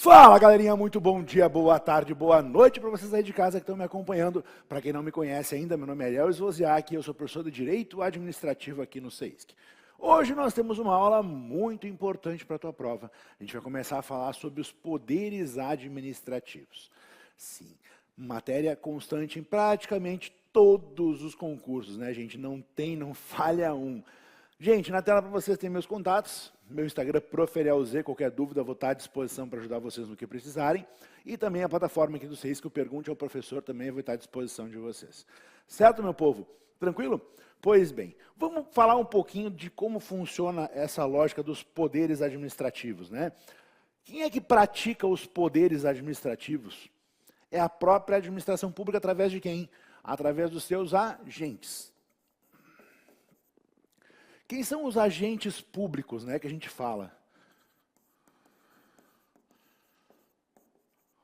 Fala, galerinha, muito bom dia, boa tarde, boa noite para vocês aí de casa que estão me acompanhando. Para quem não me conhece ainda, meu nome é Léo Esvoziak e eu sou professor de Direito Administrativo aqui no CEISC. Hoje nós temos uma aula muito importante para a tua prova. A gente vai começar a falar sobre os poderes administrativos. Sim, matéria constante em praticamente todos os concursos, né, gente? Não falha um. Gente, na tela para vocês tem meus contatos, meu Instagram, ProfElielZ, qualquer dúvida vou estar à disposição para ajudar vocês no que precisarem. E também a plataforma aqui do CEISC, que eu pergunte ao professor, também vou estar à disposição de vocês. Certo, meu povo? Tranquilo? Pois bem, vamos falar um pouquinho de como funciona essa lógica dos poderes administrativos, né? Quem é que pratica os poderes administrativos? É a própria administração pública através de quem? Através dos seus agentes. Quem são os agentes públicos, né, que a gente fala?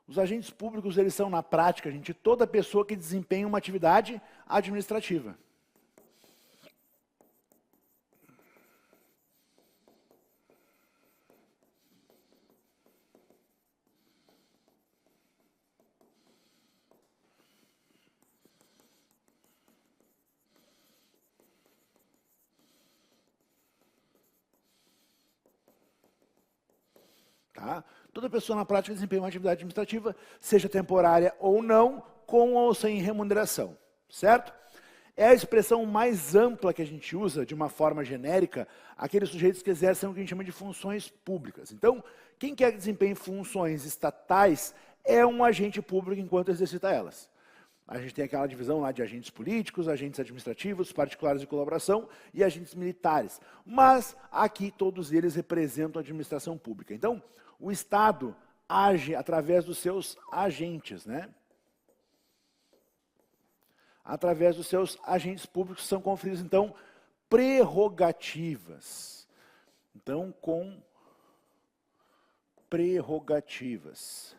Os agentes públicos, eles são, na prática, gente, toda pessoa que desempenha uma atividade administrativa. Tá? Toda pessoa na prática desempenha uma atividade administrativa, seja temporária ou não, com ou sem remuneração, certo? É a expressão mais ampla que a gente usa, de uma forma genérica, aqueles sujeitos que exercem o que a gente chama de funções públicas. Então, quem quer que desempenhe funções estatais é um agente público enquanto exercita elas. A gente tem aquela divisão lá de agentes políticos, agentes administrativos, particulares de colaboração e agentes militares. Mas aqui todos eles representam a administração pública. Então, o Estado age através dos seus agentes, né? Através dos seus agentes públicos são conferidas, então, prerrogativas. Então, com prerrogativas.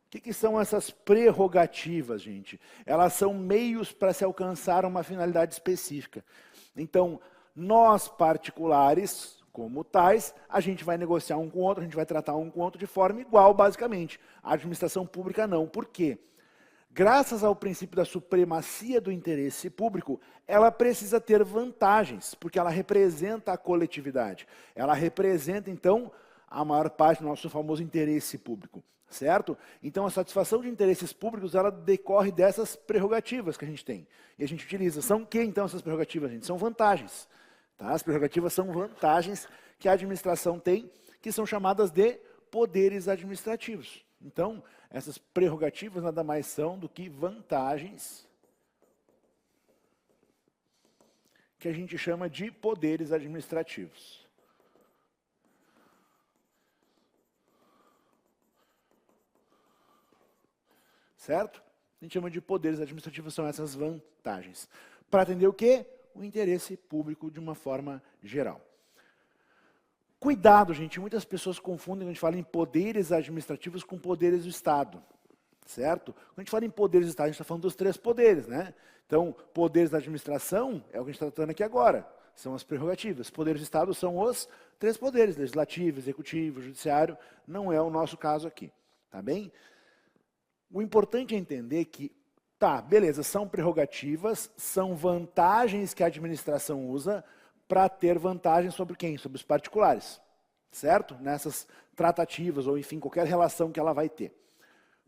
O que são essas prerrogativas, gente? Elas são meios para se alcançar uma finalidade específica. Então, nós particulares, como tais, a gente vai negociar um com o outro, a gente vai tratar um com o outro de forma igual, basicamente. A administração pública não. Por quê? Graças ao princípio da supremacia do interesse público, ela precisa ter vantagens, porque ela representa a coletividade. Ela representa, então, a maior parte do nosso famoso interesse público. Certo? Então, a satisfação de interesses públicos, ela decorre dessas prerrogativas que a gente tem. E a gente utiliza. São o que, então, essas prerrogativas, gente? São vantagens. Tá? As prerrogativas são vantagens que a administração tem, que são chamadas de poderes administrativos. Então, essas prerrogativas nada mais são do que vantagens que a gente chama de poderes administrativos. Certo? A gente chama de poderes administrativos, são essas vantagens. Para atender o quê? O interesse público de uma forma geral. Cuidado, gente, muitas pessoas confundem quando a gente fala em poderes administrativos com poderes do Estado. Certo? Quando a gente fala em poderes do Estado, a gente está falando dos 3 poderes, né? Então, poderes da administração é o que a gente está tratando aqui agora. São as prerrogativas. Poderes do Estado são os 3 poderes, legislativo, executivo, judiciário. Não é o nosso caso aqui. Tá bem? O importante é entender que, tá, beleza, são prerrogativas, são vantagens que a administração usa para ter vantagem sobre quem? Sobre os particulares, certo? Nessas tratativas, ou enfim, qualquer relação que ela vai ter.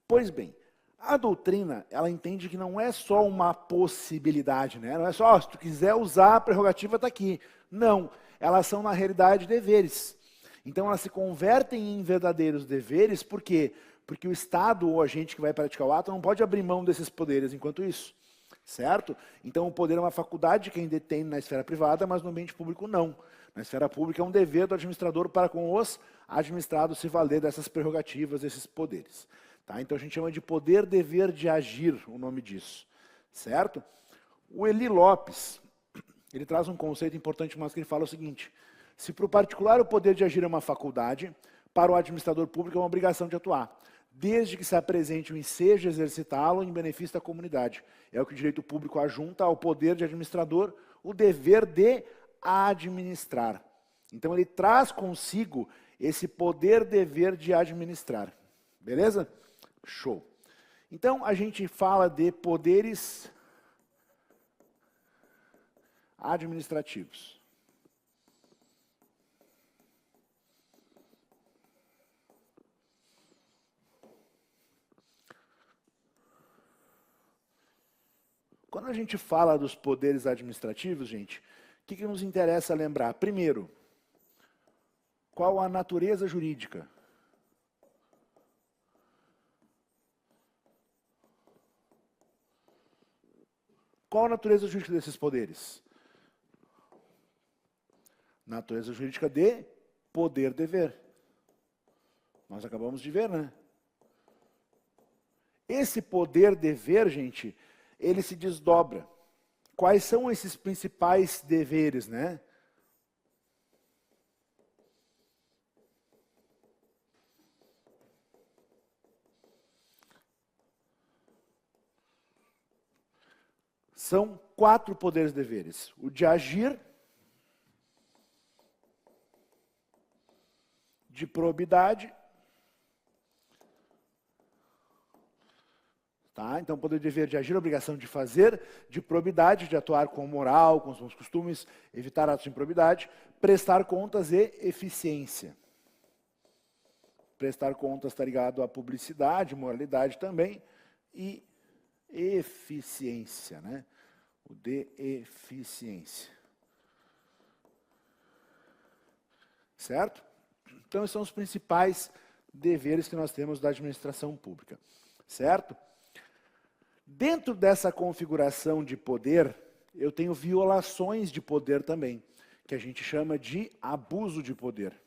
Pois bem, a doutrina, ela entende que não é só uma possibilidade, né? Não é só, se tu quiser usar a prerrogativa, está aqui. Não, elas são, na realidade, deveres. Então, elas se convertem em verdadeiros deveres, por quê? Porque o Estado ou a gente que vai praticar o ato não pode abrir mão desses poderes enquanto isso, certo? Então o poder é uma faculdade de quem detém na esfera privada, mas no ambiente público não. Na esfera pública é um dever do administrador para com os administrados se valer dessas prerrogativas, desses poderes. Tá? Então a gente chama de poder dever de agir, o nome disso, certo? O Eli Lopes, ele traz um conceito importante, mas que ele fala o seguinte: se para o particular o poder de agir é uma faculdade, para o administrador público é uma obrigação de atuar, desde que se apresente o ensejo de exercitá-lo em benefício da comunidade. É o que o direito público ajunta ao poder de administrador o dever de administrar. Então ele traz consigo esse poder-dever de administrar. Beleza? Show. Então, a gente fala de poderes administrativos. Quando a gente fala dos poderes administrativos, gente, o que nos interessa lembrar? Primeiro, qual a natureza jurídica? Qual a natureza jurídica desses poderes? Natureza jurídica de poder-dever. Nós acabamos de ver, né? Esse poder-dever, gente, ele se desdobra. Quais são esses principais deveres, né? São 4 poderes-deveres. O de agir, de probidade. Tá? Então, poder-dever de agir, obrigação de fazer, de probidade, de atuar com moral, com os bons costumes, evitar atos de improbidade, prestar contas e eficiência. Prestar contas está ligado à publicidade, moralidade também, e eficiência, né? O de eficiência. Certo? Então, esses são os principais deveres que nós temos da administração pública. Certo? Dentro dessa configuração de poder, eu tenho violações de poder também, que a gente chama de abuso de poder.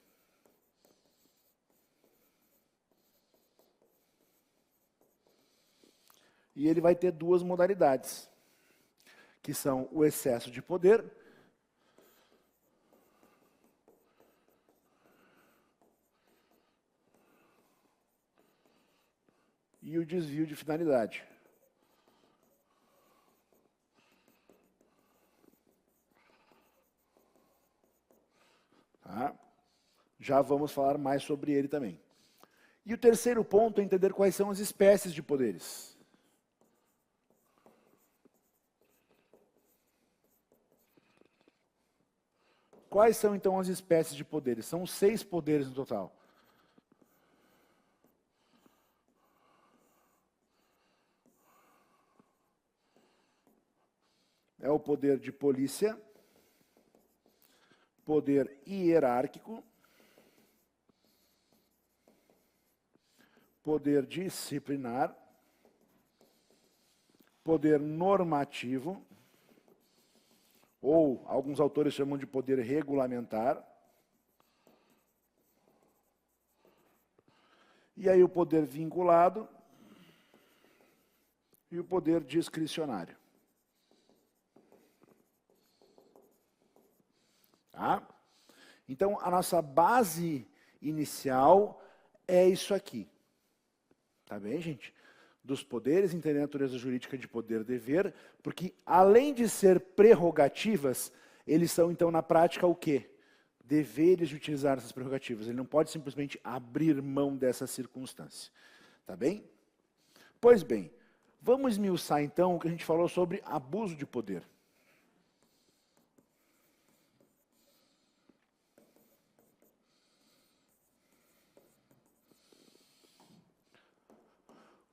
E ele vai ter 2 modalidades, que são o excesso de poder e o desvio de finalidade. Tá? Já vamos falar mais sobre ele também. E o terceiro ponto é entender quais são as espécies de poderes. Quais são, então, as espécies de poderes? São 6 poderes no total. É o poder de polícia, poder hierárquico, poder disciplinar, poder normativo, ou alguns autores chamam de poder regulamentar, e aí o poder vinculado e o poder discricionário. Tá? Então, a nossa base inicial é isso aqui. Tá bem, gente? Dos poderes, entender a natureza jurídica de poder-dever, porque além de ser prerrogativas, eles são, então, na prática, o quê? Deveres de utilizar essas prerrogativas. Ele não pode simplesmente abrir mão dessa circunstância. Tá bem? Pois bem, vamos esmiuçar, então, o que a gente falou sobre abuso de poder.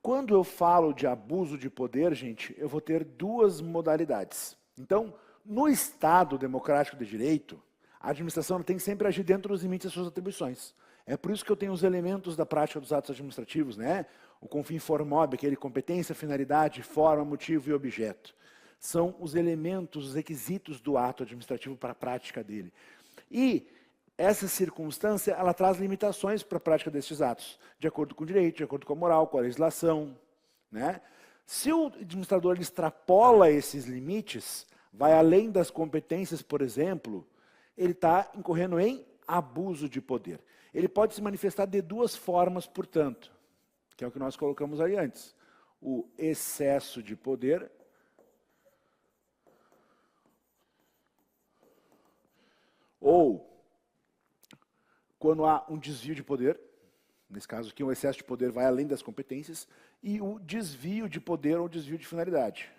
Quando eu falo de abuso de poder, gente, eu vou ter 2 modalidades. Então, no Estado democrático de direito, a administração tem que sempre agir dentro dos limites das suas atribuições. É por isso que eu tenho os elementos da prática dos atos administrativos, né? O confin formob, aquele competência, finalidade, forma, motivo e objeto. São os elementos, os requisitos do ato administrativo para a prática dele. E essa circunstância, ela traz limitações para a prática destes atos, de acordo com o direito, de acordo com a moral, com a legislação. Né? Se o administrador ele extrapola esses limites, vai além das competências, por exemplo, ele está incorrendo em abuso de poder. Ele pode se manifestar de 2 formas, portanto, que é o que nós colocamos aí antes. O excesso de poder ou quando há um desvio de poder, nesse caso aqui, um excesso de poder vai além das competências, e o desvio de poder ou desvio de finalidade.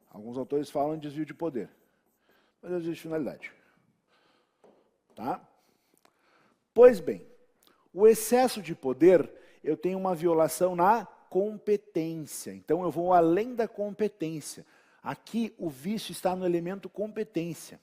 Alguns autores falam em desvio de poder, mas é desvio de finalidade. Tá? Pois bem, o excesso de poder, eu tenho uma violação na competência. Então, eu vou além da competência. Aqui, o vício está no elemento competência.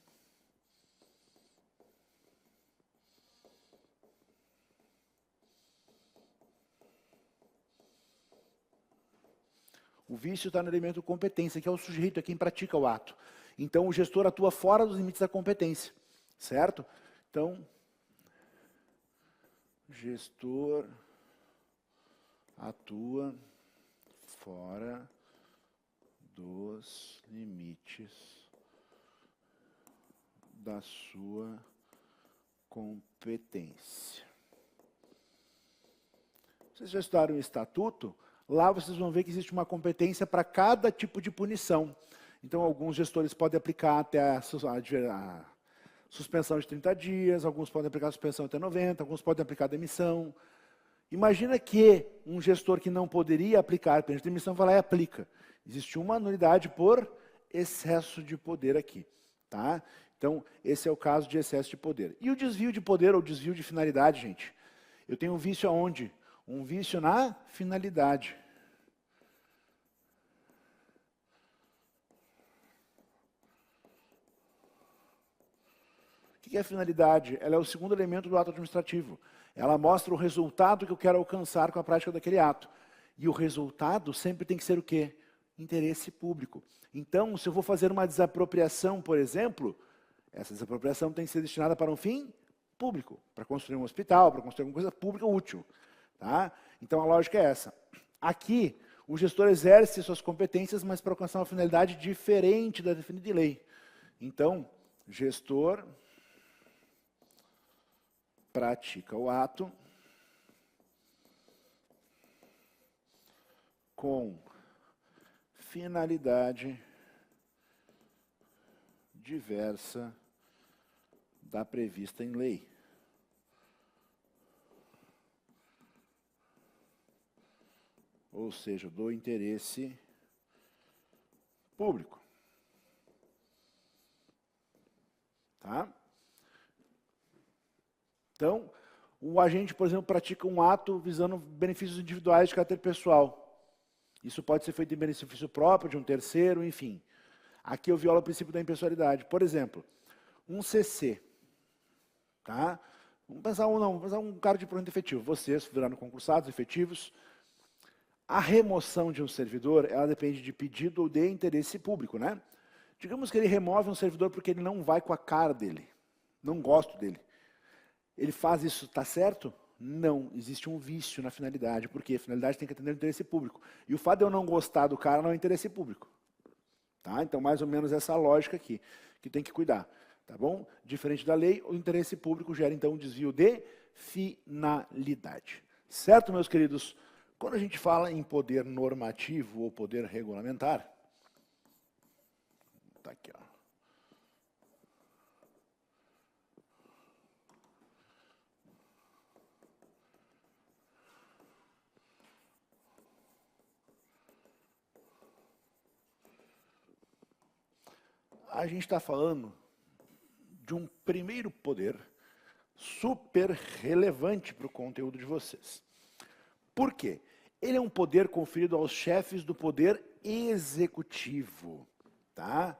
O vício está no elemento competência, que é o sujeito, é quem pratica o ato. Então, o gestor atua fora dos limites da competência, certo? Então, gestor atua fora dos limites da sua competência. Vocês já estudaram o estatuto? Lá vocês vão ver que existe uma competência para cada tipo de punição. Então, alguns gestores podem aplicar até a suspensão de 30 dias, alguns podem aplicar a suspensão até 90, alguns podem aplicar a demissão. Imagina que um gestor que não poderia aplicar a pena de demissão vai lá e aplica. Existe uma nulidade por excesso de poder aqui. Tá? Então, esse é o caso de excesso de poder. E o desvio de poder ou desvio de finalidade, gente? Eu tenho um vício aonde? Um vício na finalidade. O que é a finalidade? Ela é o segundo elemento do ato administrativo. Ela mostra o resultado que eu quero alcançar com a prática daquele ato. E o resultado sempre tem que ser o quê? Interesse público. Então, se eu vou fazer uma desapropriação, por exemplo, essa desapropriação tem que ser destinada para um fim público, para construir um hospital, para construir alguma coisa pública útil. Tá? Então, a lógica é essa. Aqui, o gestor exerce suas competências, mas para alcançar uma finalidade diferente da definida em lei. Então, gestor pratica o ato com finalidade diversa da prevista em lei. Ou seja, do interesse público. Tá? Então, o agente, por exemplo, pratica um ato visando benefícios individuais de caráter pessoal. Isso pode ser feito em benefício próprio, de um terceiro, enfim. Aqui eu violo o princípio da impessoalidade. Por exemplo, um CC. Tá? Vamos pensar um cargo de provimento efetivo. Vocês viraram concursados, efetivos. A remoção de um servidor, ela depende de pedido ou de interesse público, né? Digamos que ele remove um servidor porque ele não vai com a cara dele. Não gosto dele. Ele faz isso, está certo? Não, existe um vício na finalidade, porque a finalidade tem que atender o interesse público. E o fato de eu não gostar do cara não é interesse público. Tá? Então, mais ou menos essa lógica aqui, que tem que cuidar. Tá bom? Diferente da lei, o interesse público gera, então, um desvio de finalidade. Certo, meus queridos? Quando a gente fala em poder normativo ou poder regulamentar, tá aqui, ó. A gente está falando de um primeiro poder super relevante para o conteúdo de vocês. Por quê? Ele é um poder conferido aos chefes do poder executivo. Tá?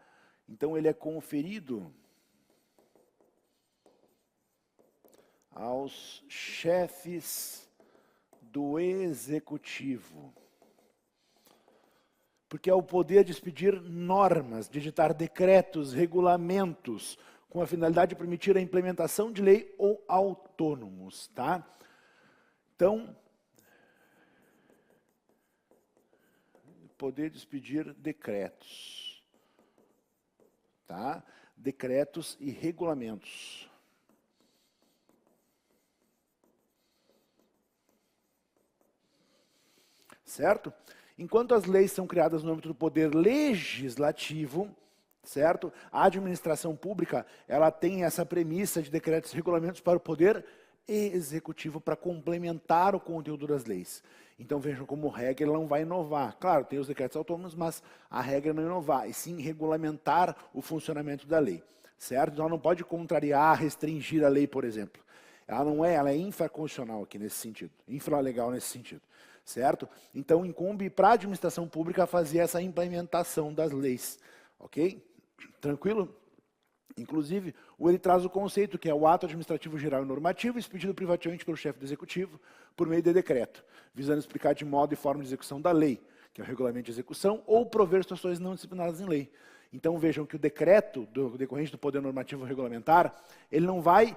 Então, ele é conferido aos chefes do executivo. Porque é o poder de expedir normas, de editar decretos, regulamentos, com a finalidade de permitir a implementação de lei ou autônomos. Tá? Então, poder de expedir decretos. Tá? Decretos e regulamentos. Certo? Enquanto as leis são criadas no âmbito do poder legislativo, certo? A administração pública, ela tem essa premissa de decretos e regulamentos para o poder executivo, para complementar o conteúdo das leis. Então vejam como regra ele não vai inovar. Claro, tem os decretos autônomos, mas a regra é não inovar, e sim regulamentar o funcionamento da lei, certo? Então ela não pode contrariar, restringir a lei, por exemplo. Ela é infraconstitucional aqui nesse sentido, infralegal nesse sentido, certo? Então incumbe para a administração pública fazer essa implementação das leis, ok? Tranquilo? Inclusive, ele traz o conceito que é o ato administrativo geral e normativo expedido privativamente pelo chefe do executivo por meio de decreto, visando explicar de modo e forma de execução da lei, que é o regulamento de execução, ou prover situações não disciplinadas em lei. Então vejam que o decreto decorrente do poder normativo regulamentar, ele não vai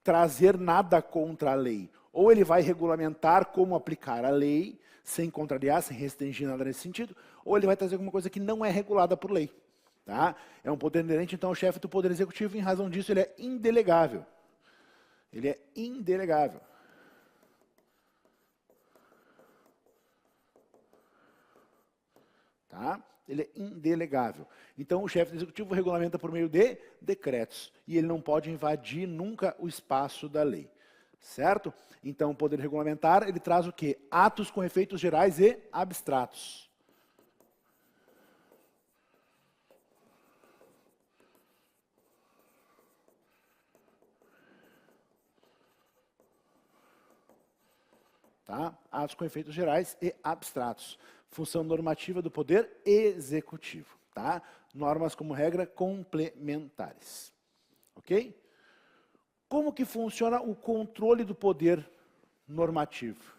trazer nada contra a lei, ou ele vai regulamentar como aplicar a lei, sem contrariar, sem restringir nada nesse sentido, ou ele vai trazer alguma coisa que não é regulada por lei. Tá? É um poder inerente, então, ao chefe do Poder Executivo, em razão disso, ele é indelegável. Ele é indelegável. Tá? Ele é indelegável. Então, o chefe do Executivo regulamenta por meio de decretos, e ele não pode invadir nunca o espaço da lei. Certo? Então, o poder regulamentar, ele traz o quê? Atos com efeitos gerais e abstratos. Tá? Atos com efeitos gerais e abstratos. Função normativa do poder executivo. Tá? Normas, como regra, complementares. Ok? Como que funciona o controle do poder normativo?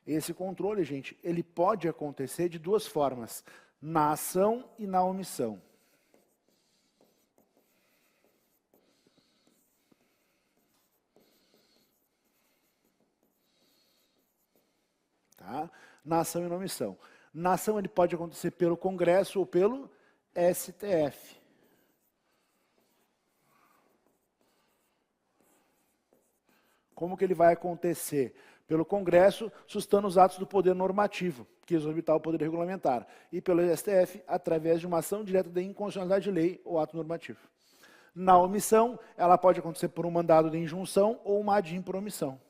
Esse controle, gente, ele pode acontecer de duas formas: na ação e na omissão. Tá? Na ação e na omissão. Na ação ele pode acontecer pelo Congresso ou pelo STF. Como que ele vai acontecer? Pelo Congresso, sustando os atos do poder normativo, que exorbitar o poder regulamentar. E pelo STF, através de uma ação direta de inconstitucionalidade de lei ou ato normativo. Na omissão, ela pode acontecer por um mandado de injunção ou uma ADIM por omissão.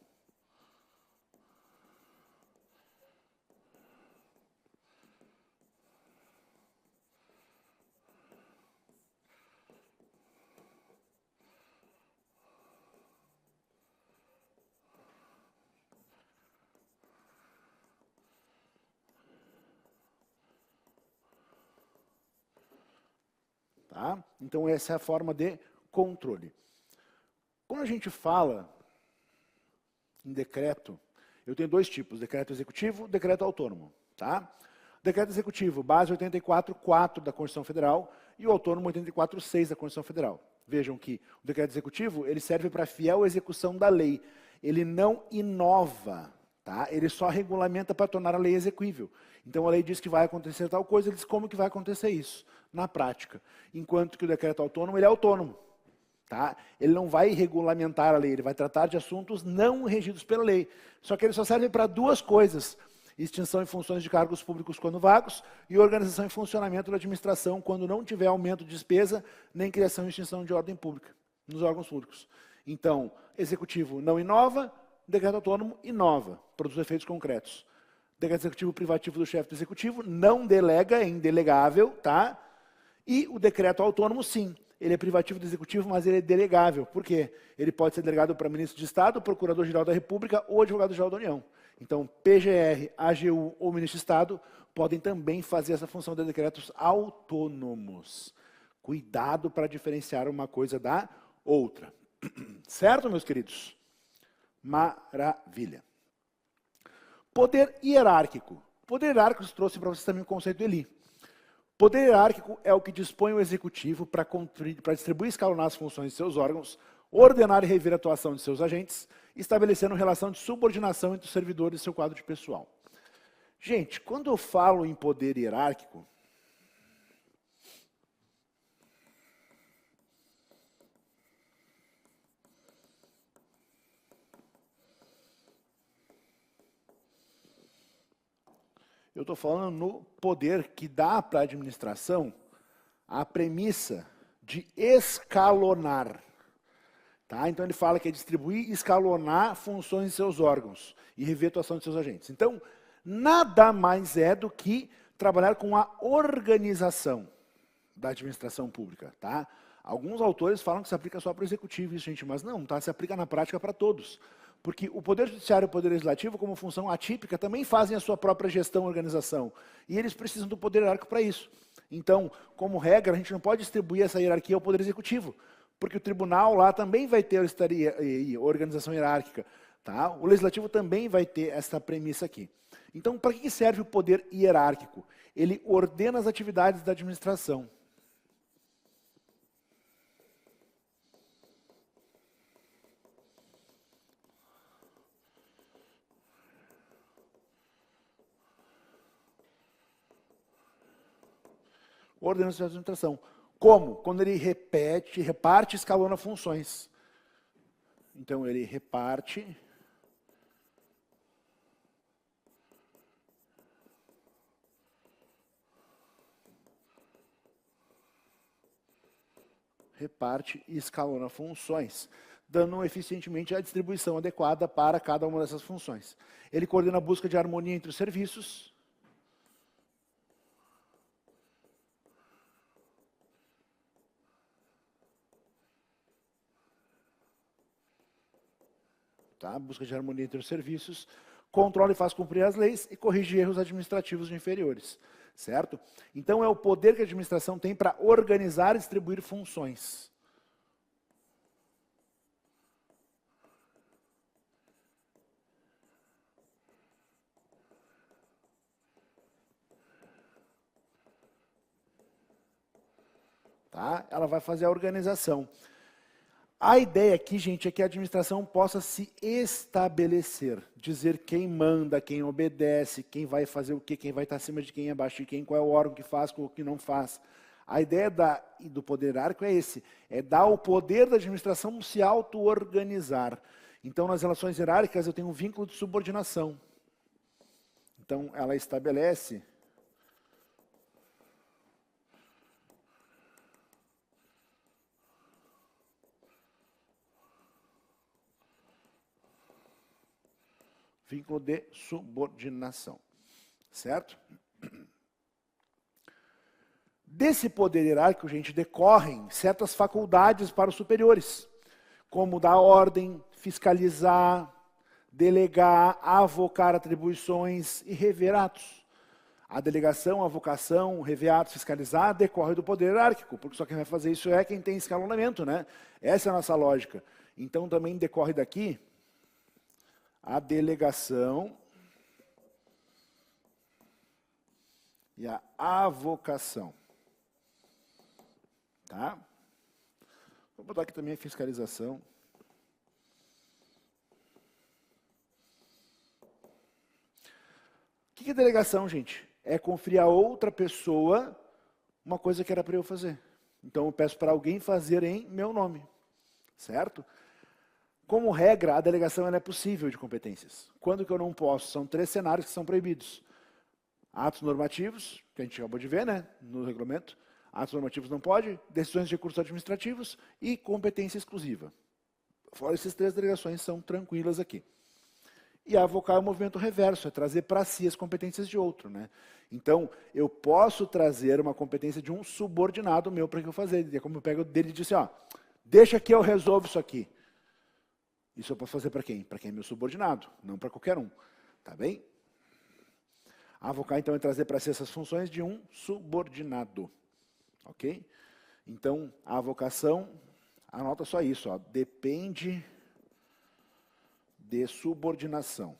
Tá? Então, essa é a forma de controle. Quando a gente fala em decreto, eu tenho dois tipos: decreto executivo e decreto autônomo. Tá? Decreto executivo, base 84.4 da Constituição Federal e o autônomo 84.6 da Constituição Federal. Vejam que o decreto executivo ele serve para fiel execução da lei. Ele não inova, tá? Ele só regulamenta para tornar a lei execuível. Então a lei diz que vai acontecer tal coisa, ele diz como que vai acontecer isso na prática. Enquanto que o decreto autônomo, ele é autônomo. Tá? Ele não vai regulamentar a lei, ele vai tratar de assuntos não regidos pela lei. Só que ele só serve para duas coisas: extinção em funções de cargos públicos quando vagos e organização e funcionamento da administração quando não tiver aumento de despesa nem criação e extinção de ordem pública nos órgãos públicos. Então, executivo não inova, decreto autônomo inova, produz efeitos concretos. Decreto executivo privativo do chefe do executivo não delega, é indelegável, tá? E o decreto autônomo, sim, ele é privativo do executivo, mas ele é delegável. Por quê? Ele pode ser delegado para ministro de Estado, procurador-geral da República ou advogado-geral da União. Então, PGR, AGU ou ministro de Estado podem também fazer essa função de decretos autônomos. Cuidado para diferenciar uma coisa da outra. Certo, meus queridos? Maravilha. Poder hierárquico. Poder hierárquico trouxe para vocês também o conceito do Eli. Poder hierárquico é o que dispõe o executivo para distribuir e escalonar as funções de seus órgãos, ordenar e rever a atuação de seus agentes, estabelecendo relação de subordinação entre os servidores e seu quadro de pessoal. Gente, quando eu falo em poder hierárquico, Eu estou falando no poder que dá para a administração a premissa de escalonar. Tá? Então ele fala que é distribuir e escalonar funções de seus órgãos e rever a atuação de seus agentes. Então, nada mais é do que trabalhar com a organização da administração pública. Tá? Alguns autores falam que se aplica só para o executivo, isso, gente, mas não, tá? Se aplica na prática para todos. Porque o Poder Judiciário e o Poder Legislativo, como função atípica, também fazem a sua própria gestão e organização. E eles precisam do poder hierárquico para isso. Então, como regra, a gente não pode distribuir essa hierarquia ao Poder Executivo, porque o tribunal lá também vai ter organização hierárquica. Tá? O Legislativo também vai ter essa premissa aqui. Então, para que serve o poder hierárquico? Ele ordena as atividades da administração. Ordenação de administração. Como? Quando ele reparte e escalona funções. Então, ele reparte e escalona funções, dando eficientemente a distribuição adequada para cada uma dessas funções. Ele coordena a busca de harmonia entre os serviços. Tá? Busca de harmonia entre os serviços, controla e faz cumprir as leis e corrige erros administrativos inferiores. Certo? Então, é o poder que a administração tem para organizar e distribuir funções. Tá? Ela vai fazer a organização. A ideia aqui, gente, é que a administração possa se estabelecer, dizer quem manda, quem obedece, quem vai fazer o quê, quem vai estar acima de quem, abaixo de quem, qual é o órgão que faz, qual que não faz. A ideia do poder hierárquico é esse, é dar o poder da administração se auto-organizar. Então, nas relações hierárquicas, eu tenho um vínculo de subordinação. Então, ela estabelece vínculo de subordinação, certo? Desse poder hierárquico, gente, decorrem certas faculdades para os superiores, como dar ordem, fiscalizar, delegar, avocar atribuições e rever atos. A delegação, a avocação, rever atos, fiscalizar, decorre do poder hierárquico, porque só quem vai fazer isso é quem tem escalonamento, né? Essa é a nossa lógica. Então, também decorre daqui a delegação e a avocação. Tá? Vou botar aqui também a fiscalização. O que é delegação, gente? É conferir a outra pessoa uma coisa que era para eu fazer. Então, eu peço para alguém fazer em meu nome. Certo? Como regra, a delegação ela é possível de competências. Quando que eu não posso? São 3 cenários que são proibidos. Atos normativos, que a gente acabou de ver, né, no regulamento. Atos normativos não pode, decisões de recursos administrativos e competência exclusiva. Fora essas 3 delegações são tranquilas aqui. E avocar é o movimento reverso, é trazer para si as competências de outro. Né? Então, eu posso trazer uma competência de um subordinado meu para que eu fazer. É como eu pego dele e digo assim, ó, deixa que eu resolvo isso aqui. Isso eu posso fazer para quem? Para quem é meu subordinado, não para qualquer um. Tá bem? Avocar, então, é trazer para si essas funções de um subordinado. Ok? Então, a avocação, anota só isso, ó, depende de subordinação.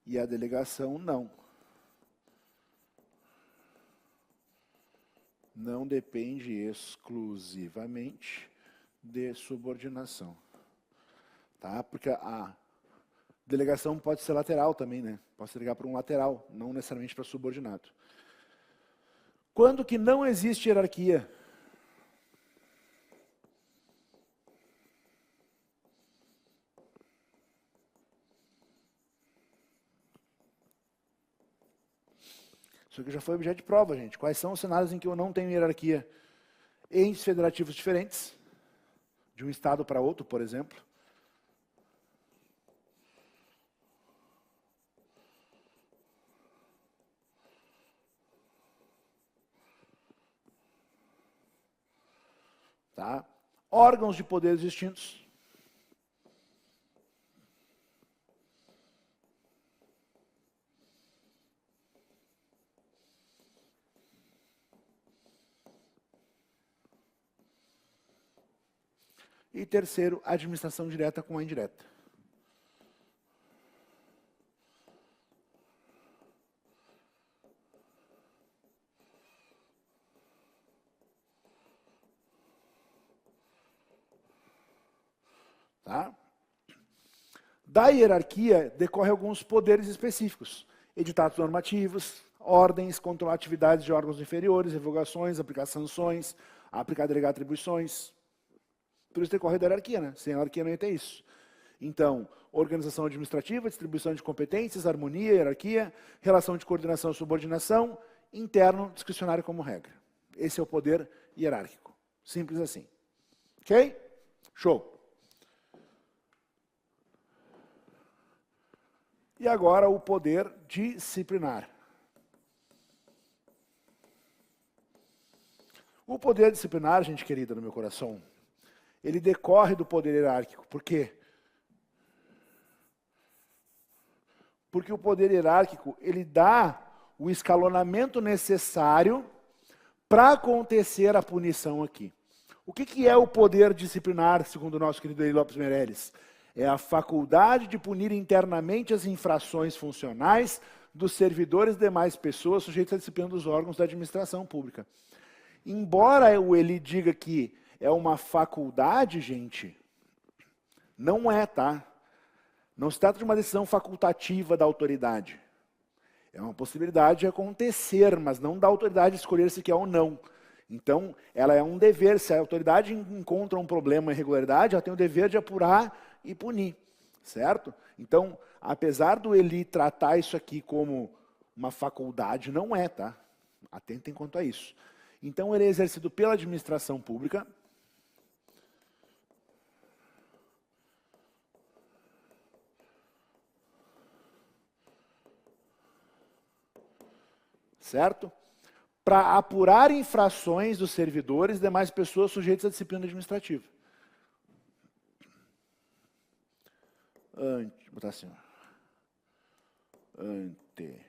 E a delegação, não. Não depende exclusivamente de subordinação. Tá? Porque a delegação pode ser lateral também, né? Pode ser ligar para um lateral, não necessariamente para subordinado. Quando que não existe hierarquia? Isso aqui já foi objeto de prova, gente. Quais são os cenários em que eu não tenho hierarquia? Entes federativos diferentes, de um estado para outro, por exemplo. Tá? Órgãos de poderes distintos. E terceiro, administração direta com a indireta. Tá? Da hierarquia decorre alguns poderes específicos. Editados normativos, ordens, controlar atividades de órgãos inferiores, revogações, aplicar sanções, aplicar delegar atribuições. Por isso decorre da hierarquia, né? Sem hierarquia não ia ter isso. Então, organização administrativa, distribuição de competências, harmonia, hierarquia, relação de coordenação e subordinação, interno, discricionário como regra. Esse é o poder hierárquico. Simples assim. Ok? Show. E agora o poder disciplinar. O poder disciplinar, gente querida, no meu coração, ele decorre do poder hierárquico. Por quê? Porque o poder hierárquico, ele dá o escalonamento necessário para acontecer a punição aqui. O que é o poder disciplinar, segundo o nosso querido Eli Lopes Meirelles? É a faculdade de punir internamente as infrações funcionais dos servidores e demais pessoas sujeitas à disciplina dos órgãos da administração pública. Embora o Eli diga que é uma faculdade, gente, não é, tá? Não se trata de uma decisão facultativa da autoridade. É uma possibilidade de acontecer, mas não da autoridade escolher se quer ou não. Então, ela é um dever. Se a autoridade encontra um problema, uma irregularidade, ela tem o dever de apurar e punir, certo? Então, apesar do Eli tratar isso aqui como uma faculdade, não é, tá? Atentem quanto a isso. Então, ele é exercido pela administração pública, certo? Para apurar infrações dos servidores e demais pessoas sujeitas à disciplina administrativa. Vou botar assim, ó. Ante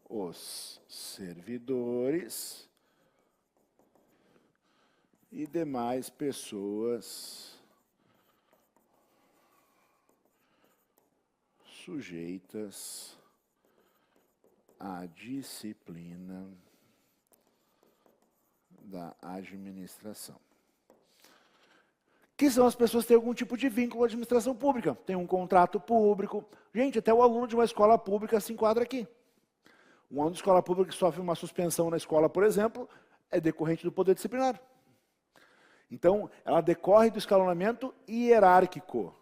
os servidores e demais pessoas sujeitas à disciplina da administração. Que são as pessoas que têm algum tipo de vínculo com a administração pública. Tem um contrato público. Gente, até o aluno de uma escola pública se enquadra aqui. Um aluno de escola pública que sofre uma suspensão na escola, por exemplo, é decorrente do poder disciplinar. Então, ela decorre do escalonamento hierárquico.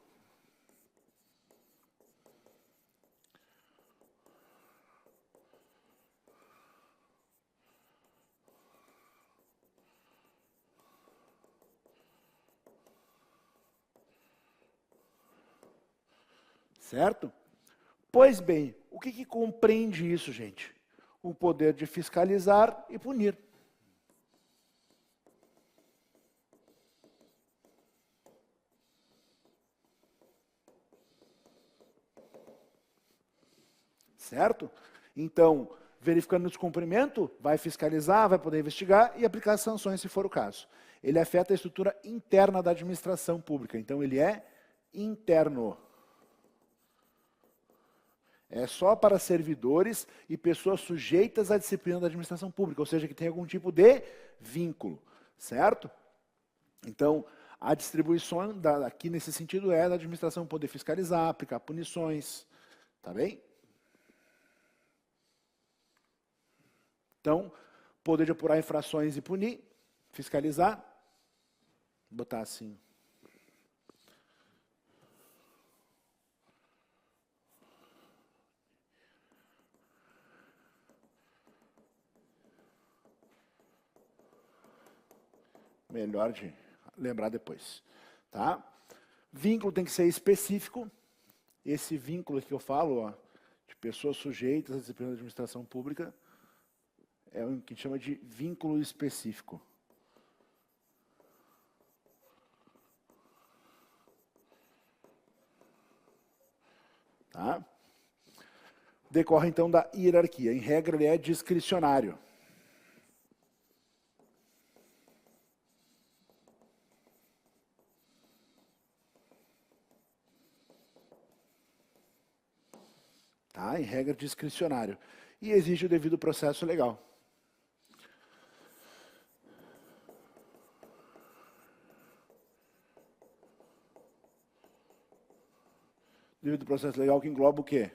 Certo? Pois bem, o que compreende isso, gente? O poder de fiscalizar e punir. Certo? Então, verificando o descumprimento, vai fiscalizar, vai poder investigar e aplicar sanções se for o caso. Ele afeta a estrutura interna da administração pública, então ele é interno. É só para servidores e pessoas sujeitas à disciplina da administração pública, ou seja, que tem algum tipo de vínculo, certo? Então, a distribuição aqui nesse sentido é da administração poder fiscalizar, aplicar punições, tá bem? Então, poder de apurar infrações e punir, fiscalizar, botar assim. melhor de lembrar depois. Tá? Vínculo tem que ser específico. Esse vínculo que eu falo, ó, de pessoas sujeitas à disciplina da administração pública, é o que a gente chama de vínculo específico. Tá? Decorre então da hierarquia. Em regra, ele é discricionário. Tá? Em regra, discricionário. E exige o devido processo legal. Devido processo legal que engloba o quê?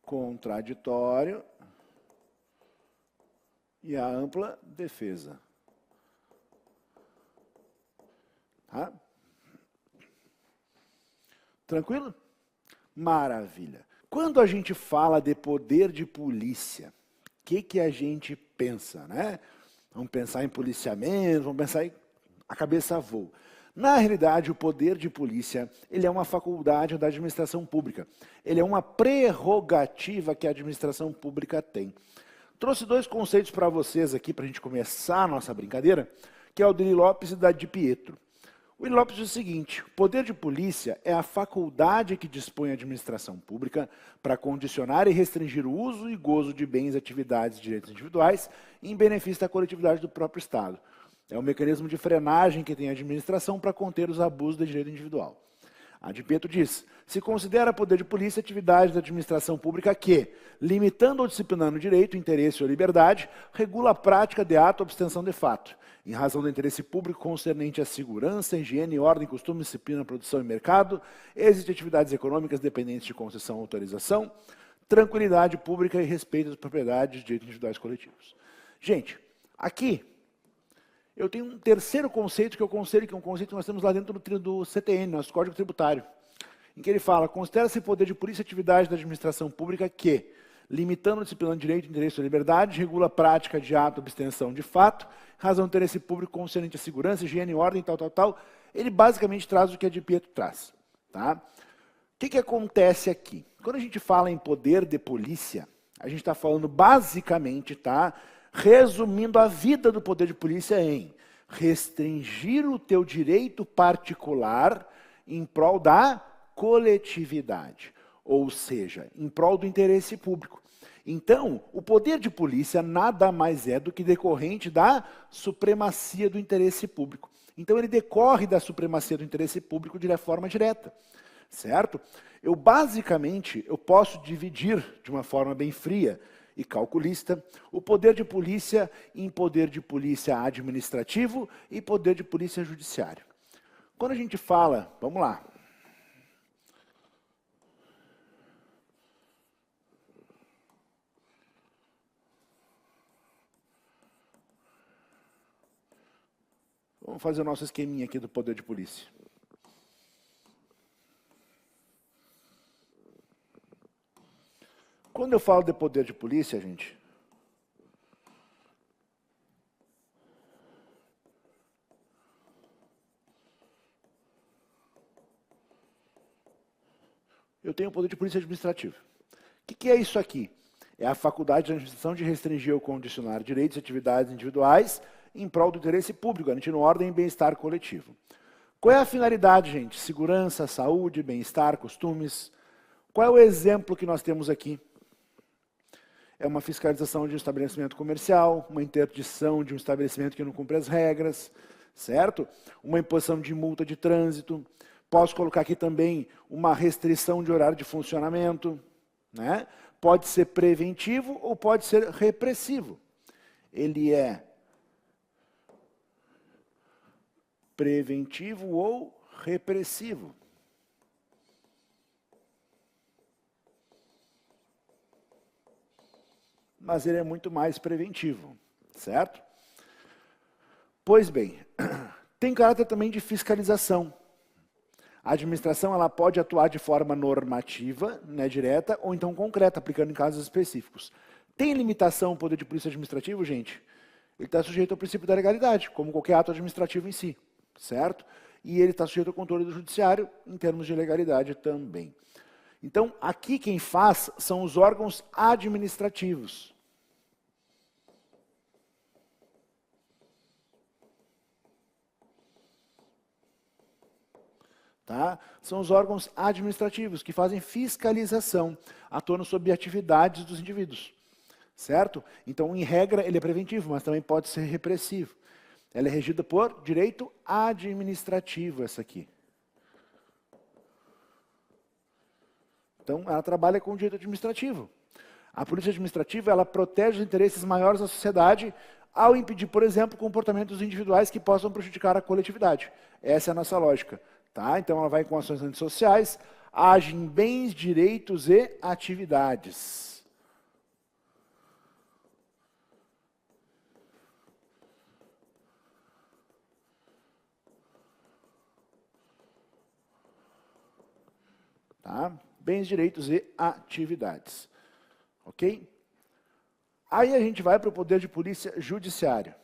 Contraditório e a ampla defesa. Tá? Tranquilo? Maravilha. Quando a gente fala de poder de polícia, o que a gente pensa, né? Vamos pensar em policiamento, vamos pensar em... A cabeça voa. Na realidade, o poder de polícia, ele é uma faculdade da administração pública. Ele é uma prerrogativa que a administração pública tem. Trouxe dois conceitos para vocês aqui, para a gente começar a nossa brincadeira, que é o do Willy Lopes e da Di Pietro. O Willy Lopes diz o seguinte: o poder de polícia é a faculdade que dispõe a administração pública para condicionar e restringir o uso e gozo de bens, atividades e direitos individuais em benefício da coletividade do próprio Estado. É um mecanismo de frenagem que tem a administração para conter os abusos do direito individual. A Di Pietro diz: se considera poder de polícia atividade da administração pública que, limitando ou disciplinando o direito, interesse ou liberdade, regula a prática de ato ou abstenção de fato, em razão do interesse público concernente à segurança, higiene, ordem, costume, disciplina, produção e mercado, êxito de atividades econômicas dependentes de concessão ou autorização, tranquilidade pública e respeito às propriedades e direitos individuais coletivos. Gente, aqui eu tenho um terceiro conceito, que é um conceito que nós temos lá dentro do CTN, nosso Código Tributário, em que ele fala: considera-se poder de polícia atividade da administração pública que, limitando, disciplinando direito, interesse ou liberdade, regula a prática de ato ou abstenção de fato, razão do interesse público concernente à segurança, higiene, ordem, tal. Ele basicamente traz o que a Di Pietro traz. Tá? O que acontece aqui? Quando a gente fala em poder de polícia, a gente está falando basicamente, tá? Resumindo a vida do poder de polícia em restringir o teu direito particular em prol da coletividade, ou seja, em prol do interesse público. Então, o poder de polícia nada mais é do que decorrente da supremacia do interesse público. Então, ele decorre da supremacia do interesse público de forma direta, certo? Basicamente, eu posso dividir de uma forma bem fria e calculista o poder de polícia em poder de polícia administrativo e poder de polícia judiciário. Quando a gente fala, vamos lá. Vamos fazer o nosso esqueminha aqui do poder de polícia. Quando eu falo de poder de polícia, gente, eu tenho o poder de polícia administrativo. O que é isso aqui? É a faculdade da administração de restringir ou condicionar direitos e atividades individuais em prol do interesse público, garantindo ordem e bem-estar coletivo. Qual é a finalidade, gente? Segurança, saúde, bem-estar, costumes. Qual é o exemplo que nós temos aqui? É uma fiscalização de um estabelecimento comercial, uma interdição de um estabelecimento que não cumpre as regras, certo? Uma imposição de multa de trânsito. Posso colocar aqui também uma restrição de horário de funcionamento, né? Pode ser preventivo ou pode ser repressivo. Ele é preventivo ou repressivo. Mas ele é muito mais preventivo, certo? Pois bem, tem caráter também de fiscalização. A administração ela pode atuar de forma normativa, né, direta, ou então concreta, aplicando em casos específicos. Tem limitação o poder de polícia administrativo, gente? ele está sujeito ao princípio da legalidade, como qualquer ato administrativo em si, certo? E ele está sujeito ao controle do judiciário em termos de legalidade também. Então, aqui quem faz são os órgãos administrativos. Tá? São os órgãos administrativos que fazem fiscalização, atuando sobre atividades dos indivíduos. Certo? Então, em regra, ele é preventivo, mas também pode ser repressivo. Ela é regida por direito administrativo, essa aqui. Então, ela trabalha com o direito administrativo. A polícia administrativa, ela protege os interesses maiores da sociedade ao impedir, por exemplo, comportamentos individuais que possam prejudicar a coletividade. Essa é a nossa lógica. Tá? Então, ela vai com ações antissociais, age em bens, direitos e atividades. Tá? Bens, direitos e atividades. Ok? Aí a gente vai para o poder de polícia judiciário.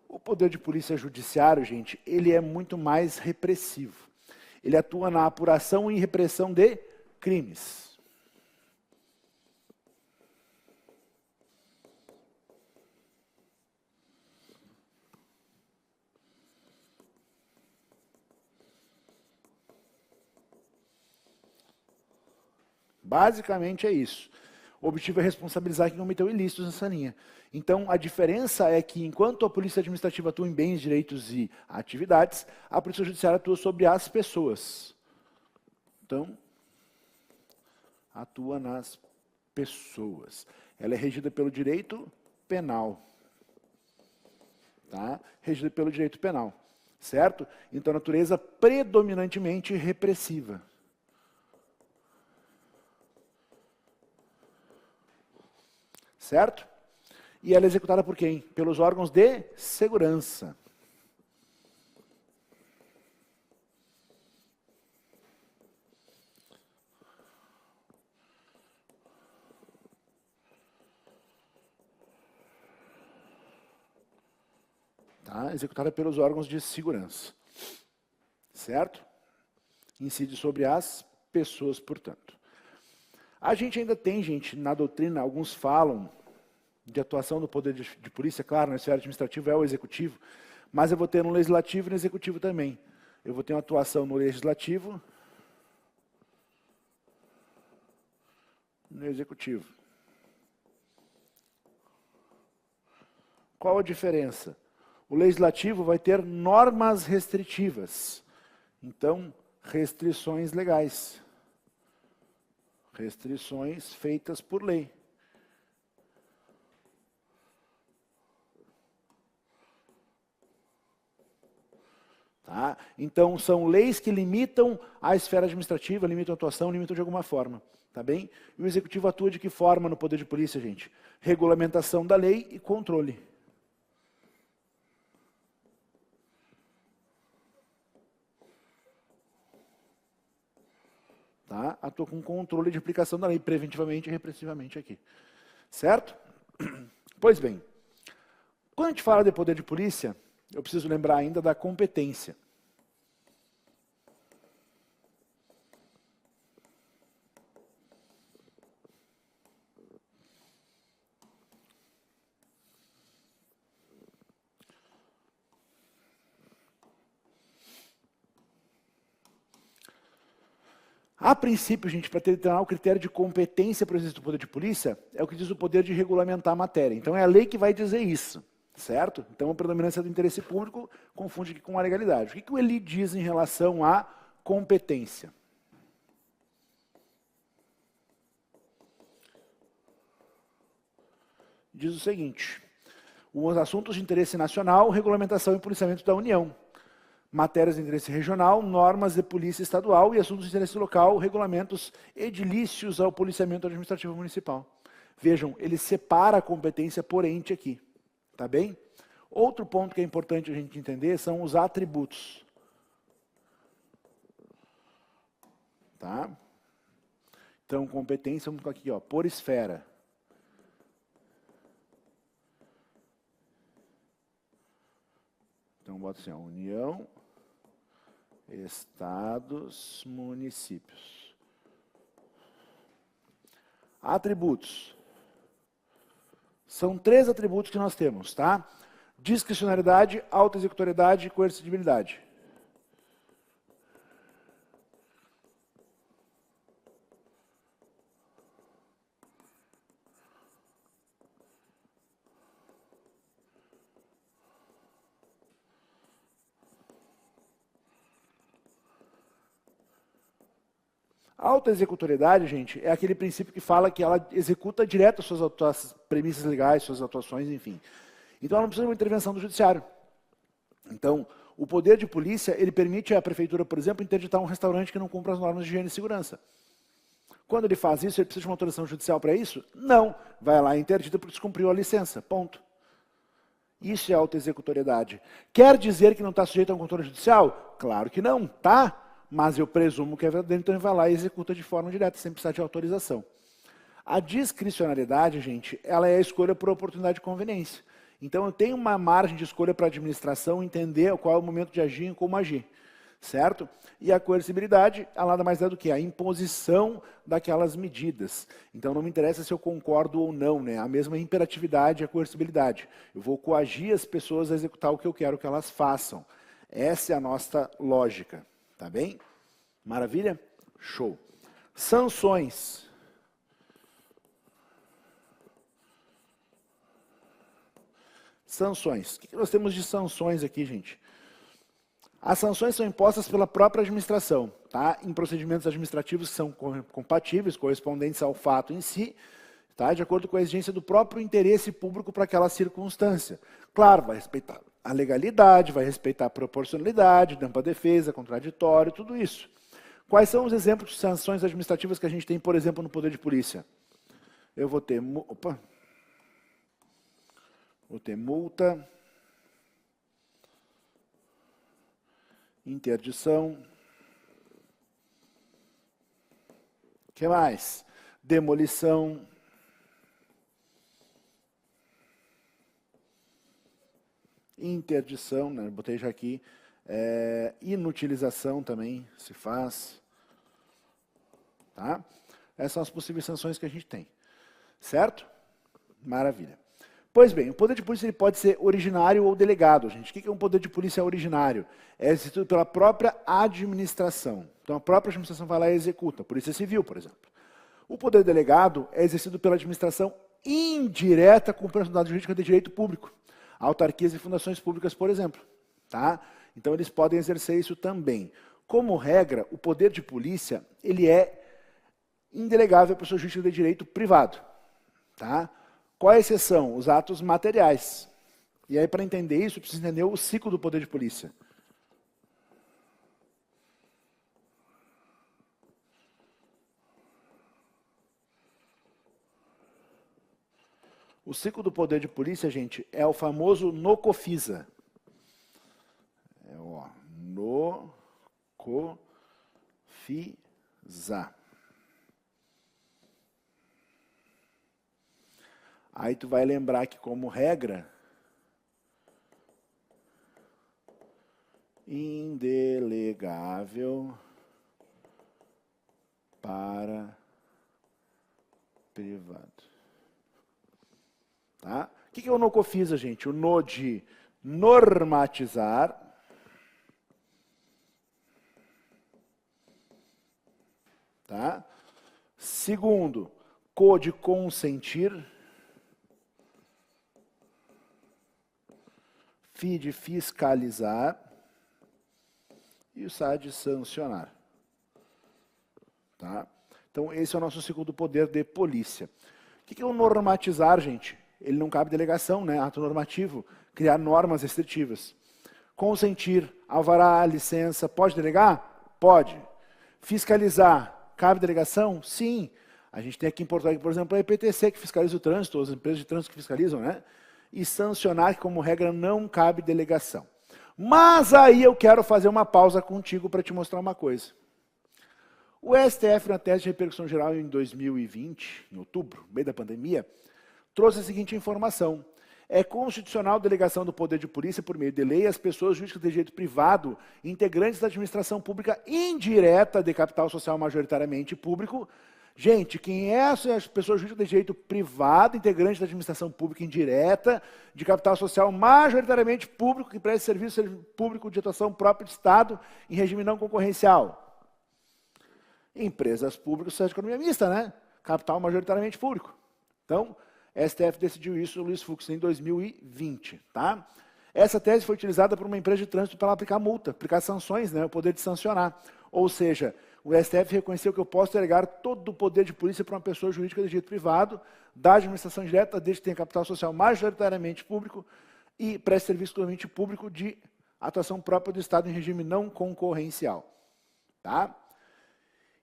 O poder de polícia judiciário, gente, ele é muito mais repressivo. Ele atua na apuração e repressão de crimes. Basicamente é isso. O objetivo é responsabilizar quem cometeu ilícitos nessa linha. Então, a diferença é que, enquanto a polícia administrativa atua em bens, direitos e atividades, a polícia judiciária atua sobre as pessoas. Então, atua nas pessoas. Ela é regida pelo direito penal. Tá? Regida pelo direito penal. Certo? Então, natureza predominantemente repressiva. Certo? E ela é executada por quem? Pelos órgãos de segurança. Tá? Executada pelos órgãos de segurança. Certo? Incide sobre as pessoas, portanto. A gente ainda tem, gente, na doutrina, alguns falam de atuação do poder de polícia, claro, na esfera administrativa é o executivo, mas eu vou ter no legislativo e no executivo também. Eu vou ter uma atuação no legislativo, no executivo. Qual a diferença? O legislativo vai ter normas restritivas, então, restrições legais. Restrições feitas por lei. Tá? Então, são leis que limitam a esfera administrativa, limitam a atuação, limitam de alguma forma. Tá bem? E o executivo atua de que forma no poder de polícia, gente? Regulamentação da lei e controle. Tá? Atua com controle de aplicação da lei, preventivamente e repressivamente aqui. Certo? Pois bem, quando a gente fala de poder de polícia, eu preciso lembrar ainda da competência. A princípio, gente, para determinar o critério de competência para o exercício do poder de polícia, é o que diz o poder de regulamentar a matéria. Então, é a lei que vai dizer isso, certo? Então, a predominância do interesse público confunde aqui com a legalidade. O que o Eli diz em relação à competência? Diz o seguinte: os assuntos de interesse nacional, regulamentação e policiamento da União. Matérias de interesse regional, normas de polícia estadual e assuntos de interesse local, regulamentos edilícios ao policiamento administrativo municipal. Vejam, ele separa a competência por ente aqui, tá bem? Outro ponto que é importante a gente entender são os atributos. Tá? Então, competência, vamos colocar aqui, ó, por esfera. Então, bota assim, ó, União, Estados, Municípios. Atributos. São 3 atributos que nós temos, tá? Discricionariedade, autoexecutoriedade e coercibilidade. A autoexecutoriedade, gente, é aquele princípio que fala que ela executa direto as suas premissas legais, suas atuações, enfim. Então ela não precisa de uma intervenção do judiciário. Então, o poder de polícia, ele permite à prefeitura, por exemplo, interditar um restaurante que não cumpre as normas de higiene e segurança. Quando ele faz isso, ele precisa de uma autorização judicial para isso? Não. Vai lá e interdita porque descumpriu a licença. Ponto. Isso é autoexecutoriedade. Quer dizer que não está sujeito a um controle judicial? Claro que não, tá? Mas eu presumo que é verdadeiro, então ele vai lá e executa de forma direta, sem precisar de autorização. A discricionariedade, gente, ela é a escolha por oportunidade de conveniência. Então eu tenho uma margem de escolha para a administração entender qual é o momento de agir e como agir. Certo? E a coercibilidade, ela nada mais é do que a imposição daquelas medidas. Então não me interessa se eu concordo ou não, né? A mesma imperatividade e a coercibilidade. Eu vou coagir as pessoas a executar o que eu quero que elas façam. Essa é a nossa lógica. Tá bem? Maravilha? Show. Sanções. Sanções. O que nós temos de sanções aqui, gente? As sanções são impostas pela própria administração, tá? Em procedimentos administrativos que são compatíveis, correspondentes ao fato em si, tá? De acordo com a exigência do próprio interesse público para aquela circunstância. Claro, vai respeitar a legalidade, vai respeitar a proporcionalidade, ampla defesa, contraditório, tudo isso. Quais são os exemplos de sanções administrativas que a gente tem, por exemplo, no poder de polícia? Eu vou ter multa, interdição, o que mais? Demolição, interdição, né? Botei já aqui, inutilização também se faz, tá? Essas são as possíveis sanções que a gente tem, certo? Maravilha. Pois bem, o poder de polícia ele pode ser originário ou delegado, gente. O que é um poder de polícia originário? É exercido pela própria administração. Então a própria administração vai lá e executa, Polícia Civil, por exemplo. O poder delegado é exercido pela administração indireta com personalidade jurídica de direito público. Autarquias e fundações públicas, por exemplo. Tá? Então, eles podem exercer isso também. Como regra, o poder de polícia ele é indelegável à pessoa jurídica de direito privado. Tá? Qual é a exceção? Os atos materiais. E aí, para entender isso, precisa entender o ciclo do poder de polícia. O ciclo do poder de polícia, gente, é o famoso NOCOFISA. É o NOCOFISA. Aí tu vai lembrar que, como regra, indelegável para privado. Tá? O que é o NOCOFISA, gente? O no de normatizar, tá? Segundo, co de consentir, fi de fiscalizar e o sa de sancionar. Tá? Então, esse é o nosso ciclo do poder de polícia. O que é o normatizar, gente? Ele não cabe delegação, né? Ato normativo, criar normas restritivas. Consentir, alvará, licença, pode delegar? Pode. Fiscalizar, cabe delegação? Sim. A gente tem aqui em Porto Alegre, por exemplo, a EPTC, que fiscaliza o trânsito, as empresas de trânsito que fiscalizam, né? e sancionar, que como regra não cabe delegação. Mas aí eu quero fazer uma pausa contigo para te mostrar uma coisa. O STF, na tese de repercussão geral em 2020, em outubro, no meio da pandemia, trouxe a seguinte informação. É constitucional a delegação do poder de polícia por meio de lei às pessoas jurídicas de direito privado, integrantes da administração pública indireta de capital social majoritariamente público. Gente, quem é as pessoas jurídicas de direito privado, integrante da administração pública indireta, de capital social majoritariamente público, que presta serviço público de atuação próprio de Estado em regime não concorrencial? Empresas públicas, seja economia mista, né? Capital majoritariamente público. Então, STF decidiu isso, Luiz Fux, em 2020, tá? Essa tese foi utilizada por uma empresa de trânsito para aplicar multa, aplicar sanções, né? O poder de sancionar. Ou seja, o STF reconheceu que eu posso delegar todo o poder de polícia para uma pessoa jurídica de direito privado, da administração direta, desde que tenha capital social majoritariamente público e preste serviço totalmente público de atuação própria do Estado em regime não concorrencial, tá?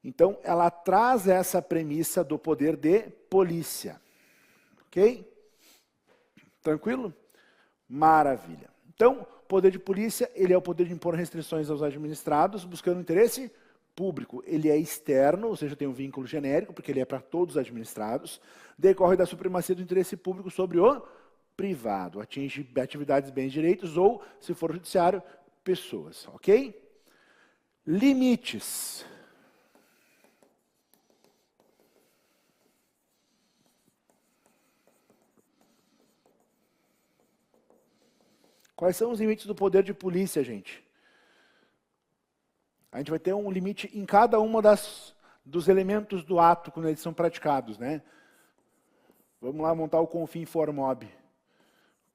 Então, ela traz essa premissa do poder de polícia. Ok? Tranquilo? Maravilha. Então, poder de polícia, ele é o poder de impor restrições aos administrados, buscando interesse público. Ele é externo, ou seja, tem um vínculo genérico, porque ele é para todos os administrados, decorre da supremacia do interesse público sobre o privado, atinge atividades, bens, direitos, ou, se for judiciário, pessoas. Ok? Limites. Quais são os limites do poder de polícia, gente? A gente vai ter um limite em cada uma dos elementos do ato, quando eles são praticados, né? Vamos lá montar o confim formob.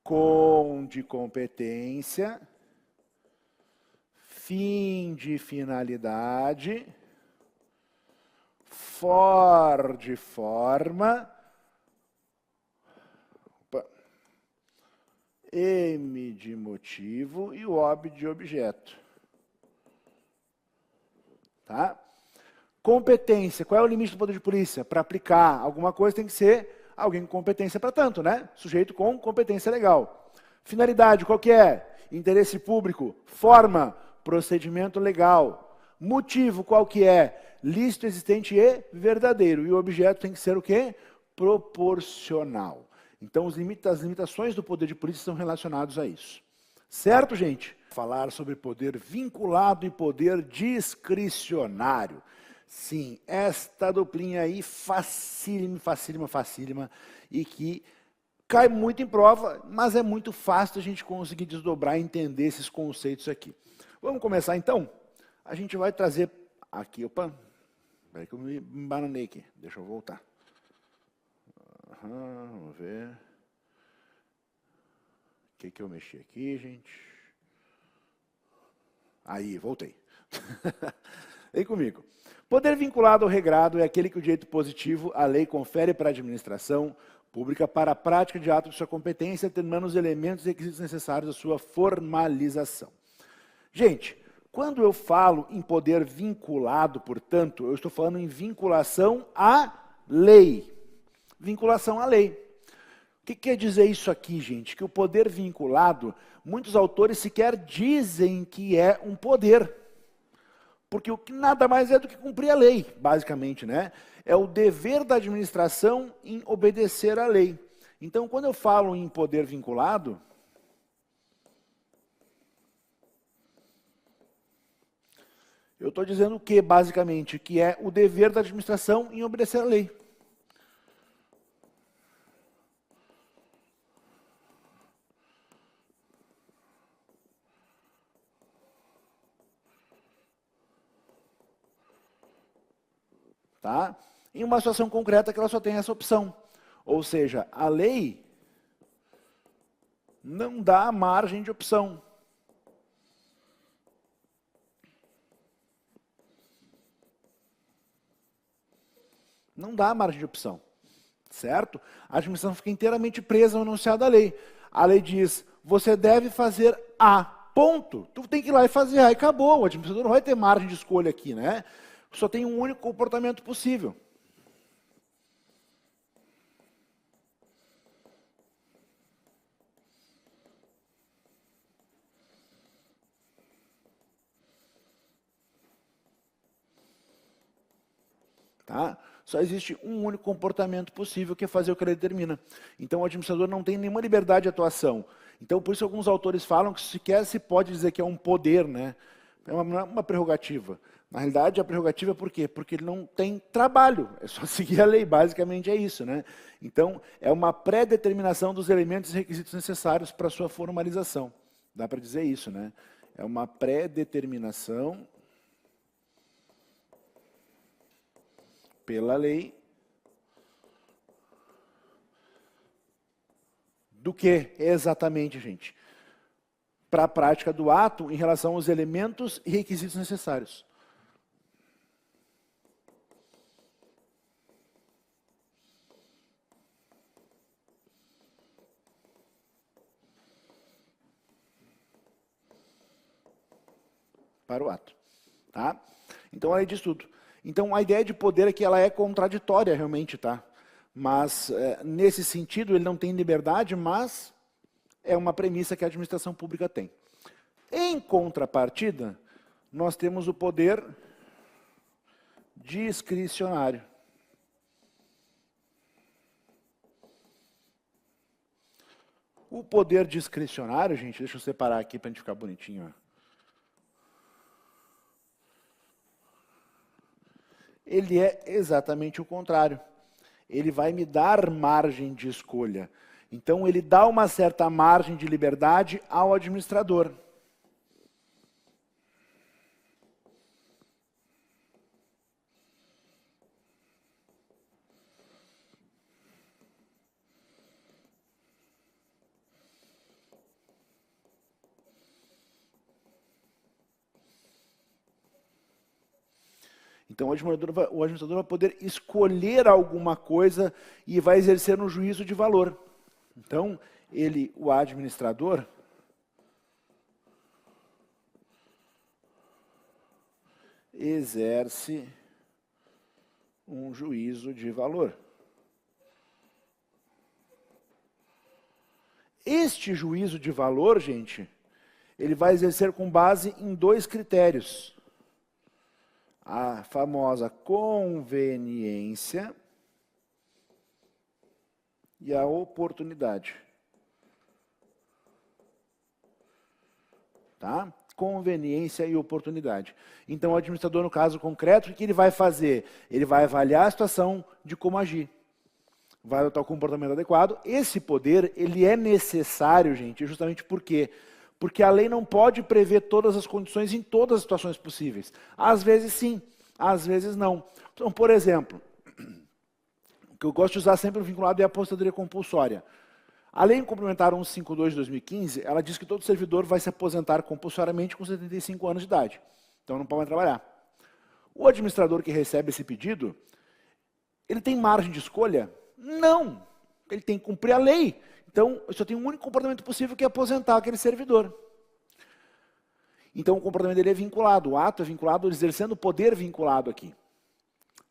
Com de competência, fim de finalidade, for de forma, M de motivo e o ob de objeto. Tá? Competência. Qual é o limite do poder de polícia? Para aplicar alguma coisa tem que ser alguém com competência para tanto, né? Sujeito com competência legal. Finalidade, qual que é? Interesse público. Forma, procedimento legal. Motivo, qual que é? Lícito, existente e verdadeiro. E o objeto tem que ser o quê? Proporcional. Então, as limitações do poder de polícia são relacionados a isso. Certo, gente? Falar sobre poder vinculado e poder discricionário. Sim, esta duplinha aí, facílima, facílima, facílima, e que cai muito em prova, mas é muito fácil a gente conseguir desdobrar e entender esses conceitos aqui. Vamos começar, então? A gente vai trazer aqui, opa, peraí que eu me embananei aqui, deixa eu voltar. Vamos ver. O que eu mexi aqui, gente? Aí, voltei. Vem comigo. Poder vinculado ou regrado é aquele que o direito positivo, a lei, confere para a administração pública para a prática de atos de sua competência, determinando os elementos e requisitos necessários à sua formalização. Gente, quando eu falo em poder vinculado, portanto, eu estou falando em vinculação à lei. Vinculação à lei. O que quer dizer isso aqui, gente? Que o poder vinculado, muitos autores sequer dizem que é um poder. Porque o que nada mais é do que cumprir a lei, basicamente, né? É o dever da administração em obedecer à lei. Então, quando eu falo em poder vinculado, eu estou dizendo o que, basicamente? Que é o dever da administração em obedecer à lei. Tá? Em uma situação concreta que ela só tem essa opção. Ou seja, a lei não dá margem de opção. Não dá margem de opção. Certo? A administração fica inteiramente presa ao enunciado da lei. A lei diz, você deve fazer A, ponto. Tu tem que ir lá e fazer A e acabou. O administrador não vai ter margem de escolha aqui, né? Só tem um único comportamento possível. Tá? Só existe um único comportamento possível, que é fazer o que ele determina. Então, o administrador não tem nenhuma liberdade de atuação. Então, por isso alguns autores falam que sequer se pode dizer que é um poder, né? É uma prerrogativa. Na realidade, a prerrogativa é por quê? Porque ele não tem trabalho, é só seguir a lei, basicamente é isso, né? Então, é uma pré-determinação dos elementos e requisitos necessários para a sua formalização. Dá para dizer isso, né? É uma pré-determinação pela lei do que exatamente, gente? Para a prática do ato em relação aos elementos e requisitos necessários. Para o ato. Tá? Então, a lei diz tudo. Então, a ideia de poder é que ela é contraditória, realmente, tá? Mas, nesse sentido, ele não tem liberdade, mas é uma premissa que a administração pública tem. Em contrapartida, nós temos o poder discricionário. O poder discricionário, gente, deixa eu separar aqui para a gente ficar bonitinho, ó. Ele é exatamente o contrário. Ele vai me dar margem de escolha. Então, ele dá uma certa margem de liberdade ao administrador. Então, o administrador vai poder escolher alguma coisa e vai exercer um juízo de valor. Então, o administrador, exerce um juízo de valor. Este juízo de valor, gente, ele vai exercer com base em 2 critérios. A famosa conveniência e a oportunidade. Tá? Conveniência e oportunidade. Então, o administrador, no caso concreto, o que ele vai fazer? Ele vai avaliar a situação de como agir. Vai adotar o comportamento adequado. Esse poder, ele é necessário, gente, justamente por quê? Porque a lei não pode prever todas as condições em todas as situações possíveis. Às vezes sim, às vezes não. Então, por exemplo, o que eu gosto de usar sempre vinculado é a aposentadoria compulsória. A Lei Complementar 152 de 2015, ela diz que todo servidor vai se aposentar compulsoriamente com 75 anos de idade. Então não pode mais trabalhar. O administrador que recebe esse pedido, ele tem margem de escolha? Não. Ele tem que cumprir a lei. Então, só tem um único comportamento possível, que é aposentar aquele servidor. Então, o comportamento dele é vinculado, o ato é vinculado, exercendo o poder vinculado aqui.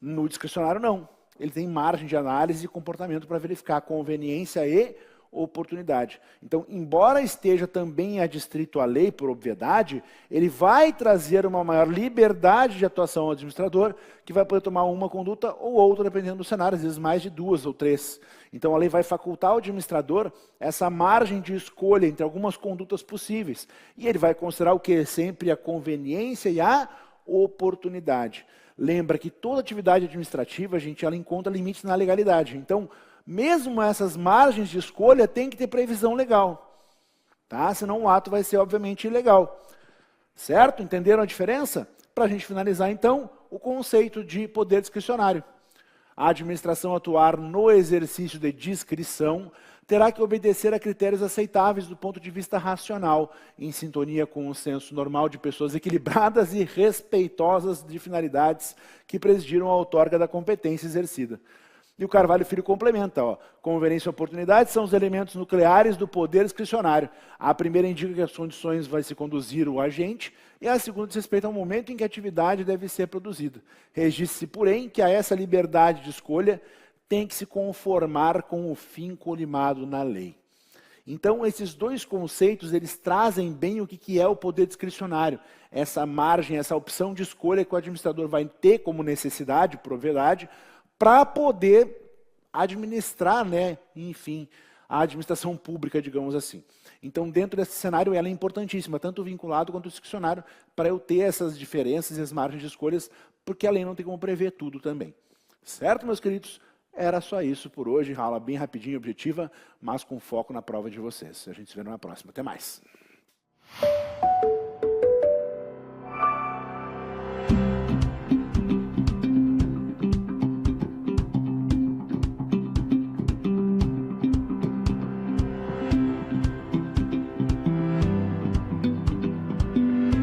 No discricionário, não. Ele tem margem de análise e comportamento para verificar a conveniência e oportunidade. Então, embora esteja também adstrito à lei, por obviedade, ele vai trazer uma maior liberdade de atuação ao administrador, que vai poder tomar uma conduta ou outra, dependendo do cenário, às vezes mais de 2 ou 3. Então, a lei vai facultar ao administrador essa margem de escolha entre algumas condutas possíveis. E ele vai considerar o quê? Sempre a conveniência e a oportunidade. Lembra que toda atividade administrativa, gente, ela encontra limites na legalidade. Então, mesmo essas margens de escolha tem que ter previsão legal. Tá? Senão o ato vai ser, obviamente, ilegal. Certo? Entenderam a diferença? Para a gente finalizar, então, o conceito de poder discricionário. A administração atuar no exercício de discrição terá que obedecer a critérios aceitáveis do ponto de vista racional, em sintonia com o senso normal de pessoas equilibradas e respeitosas de finalidades que presidiram a outorga da competência exercida. E o Carvalho Filho complementa, ó, conveniência e oportunidade são os elementos nucleares do poder discricionário. A primeira indica que as condições vai se conduzir o agente, e a segunda diz respeito ao momento em que a atividade deve ser produzida. Registre-se, porém, que a essa liberdade de escolha tem que se conformar com o fim colimado na lei. Então, esses dois conceitos, eles trazem bem o que é o poder discricionário. Essa margem, essa opção de escolha que o administrador vai ter como necessidade, propriedade, para poder administrar, né, enfim, a administração pública, digamos assim. Então, dentro desse cenário, ela é importantíssima, tanto o vinculado quanto o discricionário, para eu ter essas diferenças e as margens de escolhas, porque a lei não tem como prever tudo também. Certo, meus queridos? Era só isso por hoje, aula bem rapidinha, objetiva, mas com foco na prova de vocês. A gente se vê numa próxima. Até mais.